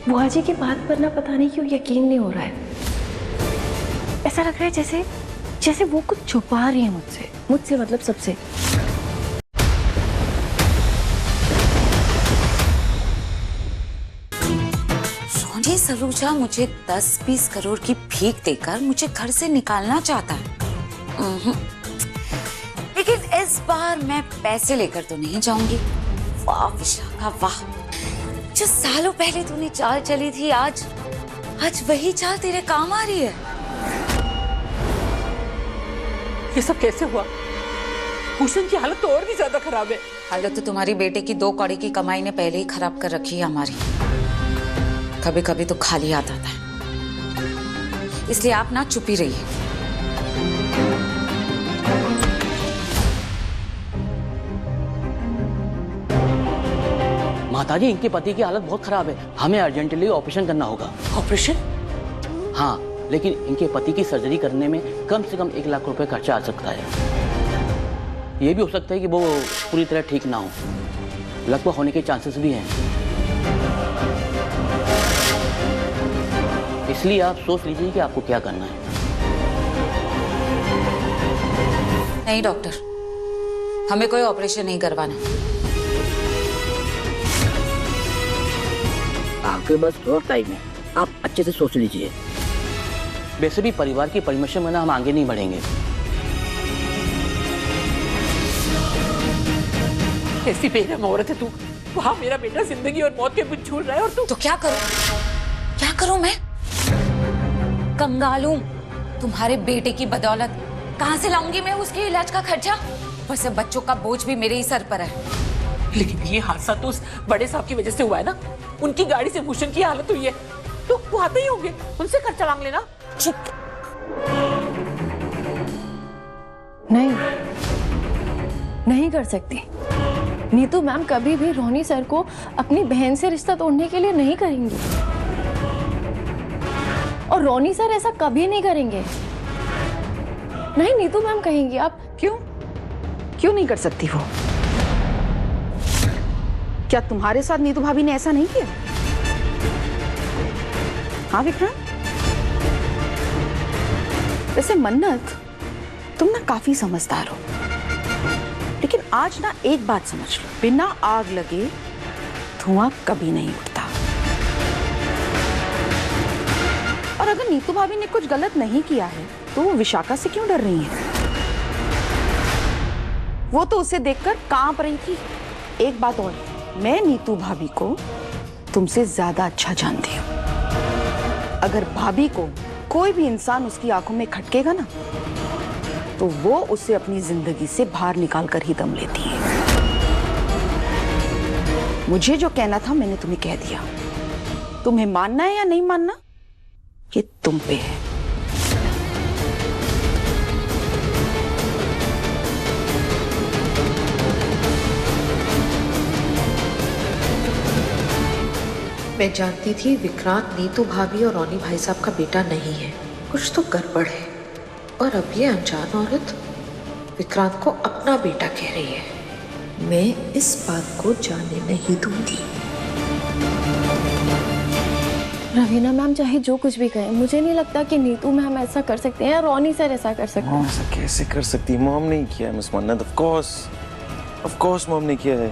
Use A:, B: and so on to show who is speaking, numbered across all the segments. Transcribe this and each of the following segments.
A: बुआ जी की बात पर ना पता नहीं क्यों यकीन नहीं हो रहा है। ऐसा लग रहा है जैसे जैसे वो कुछ छुपा रही है मुझसे मतलब सबसे।
B: रोनी सलूजा मुझे 10-20 करोड़ की भीख देकर मुझे घर से निकालना चाहता है। लेकिन इस बार मैं पैसे लेकर तो नहीं जाऊंगी। वाह विशाखा वाह, जो सालों पहले तूने चाल चली थी आज वही चाल तेरे काम आ रही है।
C: ये सब कैसे हुआ? भूषण की हालत तो और भी ज्यादा खराब है।
B: हालत तो तुम्हारी बेटे की 2 कौड़ी की कमाई ने पहले ही खराब कर रखी है हमारी। कभी कभी तो खाली याद आता है, इसलिए आप ना चुप ही रहिए।
D: माताजी, इनके पति की हालत बहुत खराब है, हमें अर्जेंटली ऑपरेशन करना होगा।
C: ऑपरेशन?
D: हाँ, लेकिन इनके पति की सर्जरी करने में कम से कम 1 लाख रुपए खर्चा आ सकता है। ये भी हो सकता है कि वो पूरी तरह ठीक ना हो, लगभग होने के चांसेस भी हैं। इसलिए आप सोच लीजिए कि आपको क्या करना है।
B: नहीं डॉक्टर, हमें कोई ऑपरेशन नहीं करवाना।
D: आपके पास थोड़ा टाइम है, आप अच्छे से सोच लीजिए। वैसे भी परिवार की परमिशन बिना हम आगे नहीं बढ़ेंगे।
C: कैसी बेरहम औरत है तू। वहाँ मेरा बेटा जिंदगी और मौत के बीच झूल रहा है और तू।
B: तो क्या करूं मैं? कंगालू तुम्हारे बेटे की बदौलत कहां से लाऊंगी मैं उसके इलाज का खर्चा? वैसे बच्चों का बोझ भी मेरे ही सर पर है।
C: लेकिन ये हादसा तो उस बड़े साहब की वजह से हुआ है ना। उनकी गाड़ी से भूषण की हालत हुई है, तो वो आते ही होंगे, उनसे खर्चा मांग लेना।
B: चुप।
A: नहीं कर सकती। नीतू मैम कभी भी रोनी सर को अपनी बहन से रिश्ता तोड़ने के लिए नहीं करेंगी, और रोनी सर ऐसा कभी नहीं करेंगे। नहीं, नीतू मैम कहेंगी। आप
E: क्यों नहीं कर सकती वो? क्या तुम्हारे साथ नीतू भाभी ने ऐसा नहीं किया? हाँ विक्रांत, वैसे मन्नत, तुम ना काफी समझदार हो, लेकिन आज ना एक बात समझ लो, बिना आग लगे धुआं कभी नहीं उठता। और अगर नीतू भाभी ने कुछ गलत नहीं किया है तो वो विशाखा से क्यों डर रही है? वो तो उसे देखकर कांप रही थी। एक बात और, मैं नीतू भाभी को तुमसे ज्यादा अच्छा जानती हूँ। अगर भाभी को कोई भी इंसान उसकी आंखों में खटकेगा ना, तो वो उसे अपनी जिंदगी से बाहर निकाल कर ही दम लेती है। मुझे जो कहना था मैंने तुम्हें कह दिया। तुम्हें मानना है या नहीं मानना, ये तुम पे है।
F: मैं जानती थी विक्रांत नीतू भाभी और रोनी भाई साहब का बेटा नहीं है। कुछ तो गड़बड़ है। और अब ये अनजान औरत विक्रांत को अपना बेटा कह रही है। मैं इस बात को जाने नहीं दूंगी।
A: रवीना मैम चाहे जो कुछ भी कहें, मुझे नहीं लगता कि नीतू मैम ऐसा कर सकते हैं या रोनी सर ऐसा कर सकते हैं।
G: ऐसा कैसे कर सकती है? मॉम ने किया है मिस मन्नत। ऑफ कोर्स मॉम ने किया है।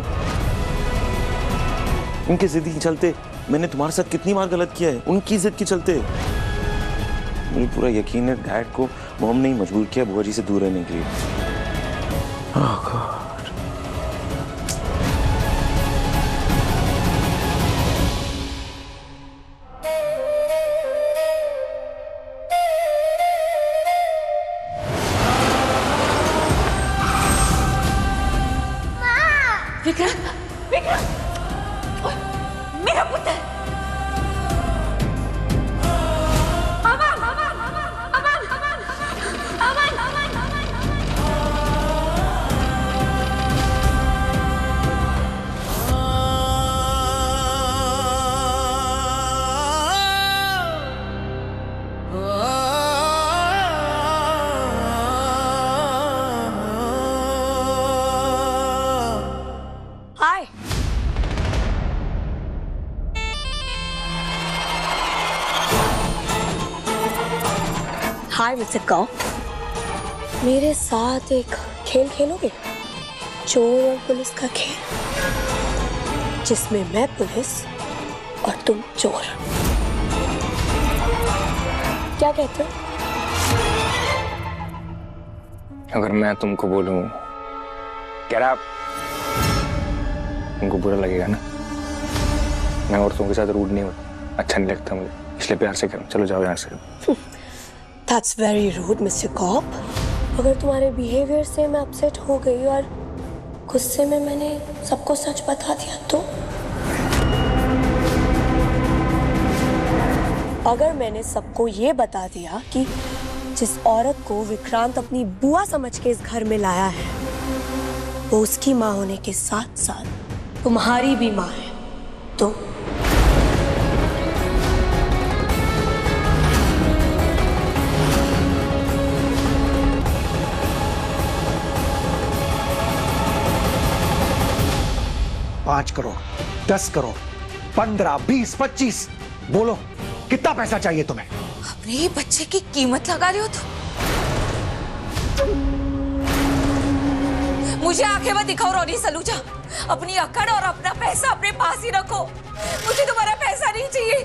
G: उनकी जिद के चलते मैंने तुम्हारे साथ कितनी बार गलत किया है, उनकी जिद के चलते। मुझे पूरा यकीन है डैड को मॉम ने ही मजबूर किया बुआ जी से दूर रहने के लिए। ओह गॉड।
B: विक्रांत, मेरा पुत्र।
H: हाय मिस्टर कॉप, मेरे साथ एक खेल खेलोगे? चोर और पुलिस का खेल, जिसमें मैं पुलिस और तुम चोर। क्या कहते हो?
I: अगर मैं तुमको बोलूं कह रहा, तुमको बुरा लगेगा ना? मैं औरतों के साथ रूड नहीं होता, अच्छा नहीं लगता मुझे, इसलिए प्यार से करूं। चलो जाओ यहाँ से।
H: That's very rude, Mr. Cop. अगर तुम्हारे बिहेवियर से मैं अपसेट हो गई और गुस्से में मैंने सबको सच बता दिया तो? अगर मैंने सबको ये बता दिया कि जिस औरत को विक्रांत अपनी बुआ समझ के इस घर में लाया है, वो उसकी माँ होने के साथ साथ तुम्हारी भी माँ है, तो
J: $5 करोड़, 10 करोड़, 15, 20, 25, बोलो कितना पैसा चाहिए तुम्हें?
B: अपने ही बच्चे की कीमत लगा रहे हो तुम? मुझे आंखें मत दिखाओ रोनी सलूजा, अपनी अकड़ और अपना पैसा अपने पास ही रखो। मुझे तुम्हारा पैसा नहीं चाहिए,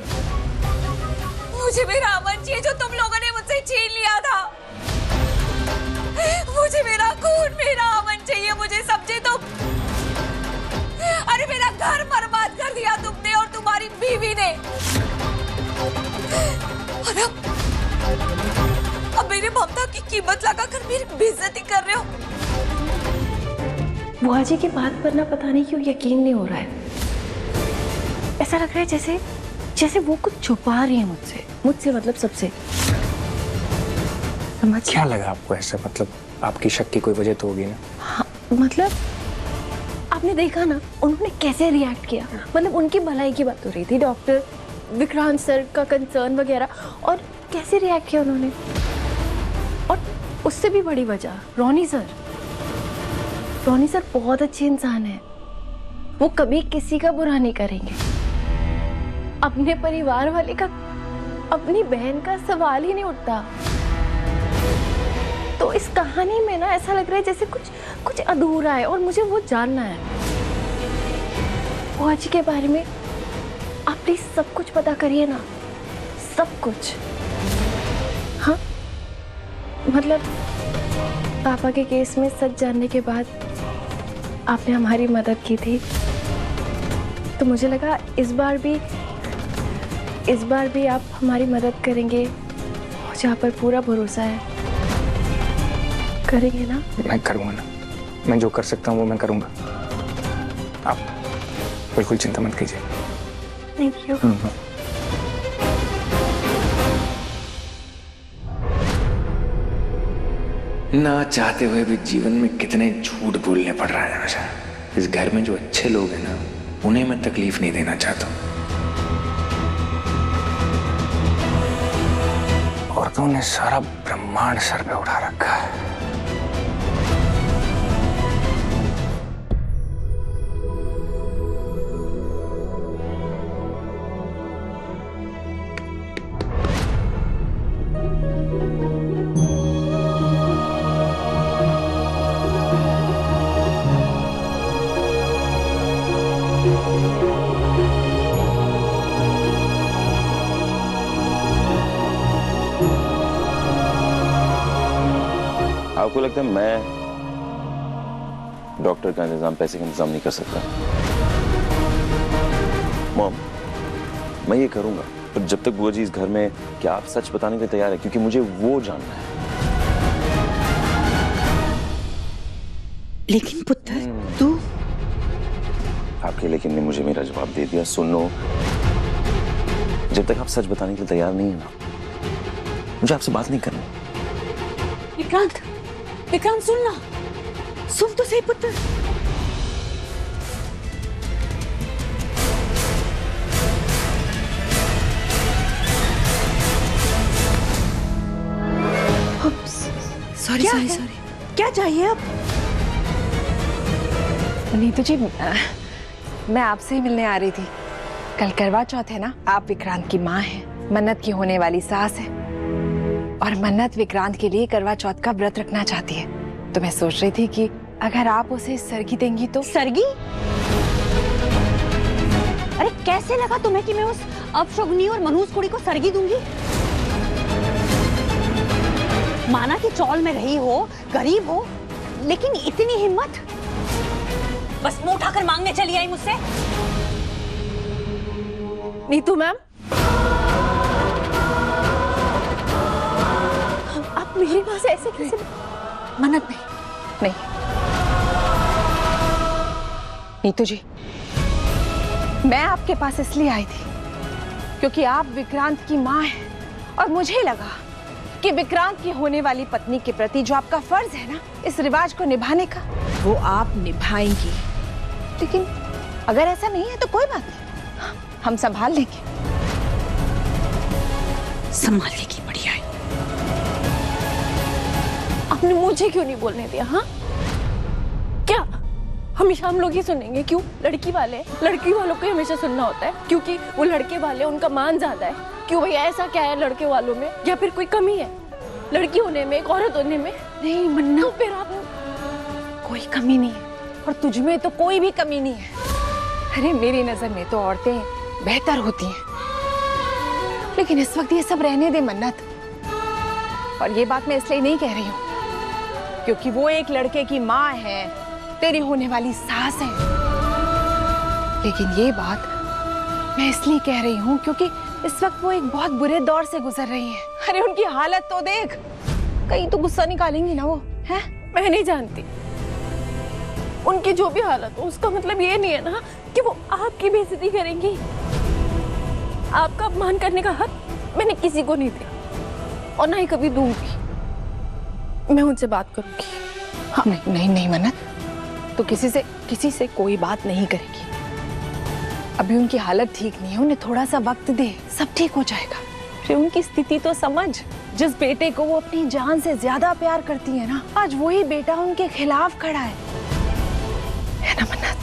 B: मुझे मेरा अमन चाहिए जो तुम लोगों ने मुझसे छीन लिया था। मुझे मेरा खून, मेरा अमन चाहिए, मुझे समझे तुम? अरे मेरा घर बर्बाद कर दिया तुमने और तुम्हारी बीवी ने, और अब मेरी ममता की कीमत लगाकर मेरी बेइज्जती कर रहे हो।
A: बुआ जी की बात पर ना पता नहीं क्यों यकीन नहीं हो रहा है। ऐसा लग रहा है जैसे जैसे वो कुछ छुपा रही है मुझसे मतलब सबसे। समझ
I: क्या लगा आपको ऐसा? मतलब आपकी शक की कोई वजह तो होगी ना?
A: हाँ, मतलब आपने देखा ना उन्होंने कैसे रिएक्ट किया। मतलब उनकी भलाई की बात हो रही थी, डॉक्टर विक्रांत सर का कंसर्न वगैरह, और कैसे रिएक्ट किया उन्होंने। और उससे भी बड़ी वजह रोनी सर बहुत अच्छे इंसान है, वो कभी किसी का बुरा नहीं करेंगे। अपने परिवार वाले का, अपनी बहन का सवाल ही नहीं उठता। तो इस कहानी में ना ऐसा लग रहा है जैसे कुछ अधूरा है और मुझे वो जानना है। बुआ जी के बारे में आप प्लीज सब कुछ पता करिए ना, सब कुछ। हाँ, मतलब पापा के केस में सच जानने के बाद आपने हमारी मदद की थी, तो मुझे लगा इस बार भी आप हमारी मदद करेंगे। मुझे आप पर पूरा भरोसा है, करेंगे ना?
I: मैं करूंगा ना, मैं जो कर सकता हूँ वो मैं करूंगा। आप बिल्कुल चिंता मत कीजिए।
A: Thank you.
I: ना चाहते हुए भी जीवन में कितने झूठ बोलने पड़ रहा है हमेशा। इस घर में जो अच्छे लोग हैं ना, उन्हें मैं तकलीफ नहीं देना चाहता हूँ। औरतों ने सारा ब्रह्मांड सर पे उठा रखा है।
G: आपको लगता है मैं डॉक्टर का इंतजाम, पैसे का इंतजाम नहीं कर सकता? मॉम, मैं ये करूंगा, पर जब तक बुआ जी इस घर में, क्या आप सच बताने के लिए तैयार है? क्योंकि मुझे वो जानना है।
E: लेकिन पुत्र तू,
G: आपके लेकिन ने मुझे मेरा जवाब दे दिया। सुनो, जब तक आप सच बताने के लिए तैयार नहीं है ना, मुझे आपसे बात नहीं करनी।
A: विक्रांत सुन ना, सुन तो सही पुत्र।
E: सॉरी क्या चाहिए अब?
K: नीतू जी, मैं आपसे ही मिलने आ रही थी। कल करवा चौथ है ना, आप विक्रांत की माँ हैं, मन्नत की होने वाली सास है। और मन्नत विक्रांत के लिए करवा चौथ का व्रत रखना चाहती है। तो मैं सोच रही थी कि अगर आप उसे सरगी देंगी तो।
L: सरगी? अरे कैसे लगा तुम्हें कि मैं उस अपशगुनी और मनहूस कुड़ी को सरगी दूंगी? माना कि चौल में रही हो, गरीब हो, लेकिन इतनी हिम्मत? बस मुंह उठाकर मांगने चली आई मुझसे?
A: नीतू मैम, आप मेरे पास ऐसे कैसे?
K: मन्नत नहीं, नीतू जी, मैं आपके पास इसलिए आई थी क्योंकि आप विक्रांत की माँ हैं और मुझे लगा कि विक्रांत की होने वाली पत्नी के प्रति जो आपका फर्ज है ना, इस रिवाज को निभाने का, वो आप निभाएंगी। लेकिन अगर ऐसा नहीं है तो कोई बात नहीं, हम संभाल लेंगे।
L: संभाल लेगी, बढ़िया है।
A: आपने मुझे क्यों नहीं बोलने दिया? हाँ, क्या हमेशा हम लोग ही सुनेंगे? क्यों? लड़की वालों को हमेशा सुनना होता है क्योंकि वो लड़के वाले, उनका मान ज्यादा है। क्यों भैया, ऐसा क्या है लड़के वालों में? या फिर कोई कमी है लड़की होने में, एक औरत होने में?
K: नहीं मन्ना,
A: तो फिर आप
K: कोई कमी नहीं है और तुझ में तो कोई भी कमी नहीं है। अरे मेरी नजर में तो औरतें बेहतर होती हैं, लेकिन इस वक्त ये सब रहने दे मन्नत। और ये बात मैं इसलिए नहीं कह रही हूँ क्योंकि वो एक लड़के की माँ है, तेरी होने वाली सास है, लेकिन ये बात मैं इसलिए कह रही हूँ क्योंकि इस वक्त वो एक बहुत बुरे दौर से गुजर रही है। अरे उनकी हालत तो देख, कहीं तो गुस्सा निकालेंगी ना वो, है?
A: मैं नहीं जानती उनकी जो भी हालत हो, उसका मतलब ये नहीं है ना कि वो आपकी बेइज्जती करेंगी। आपका अपमान करने का हक मैंने किसी को नहीं दिया और ना ही कभी दूंगी। मैं उनसे बात करूंगी।
K: हाँ। नहीं मन्नत, तो किसी से कोई बात नहीं करेगी। अभी उनकी हालत ठीक नहीं है, उन्हें थोड़ा सा वक्त दे, सब ठीक हो जाएगा। फिर उनकी स्थिति तो समझ, जिस बेटे को वो अपनी जान से ज्यादा प्यार करती है ना, आज वही बेटा उनके खिलाफ खड़ा है ना मन्नत?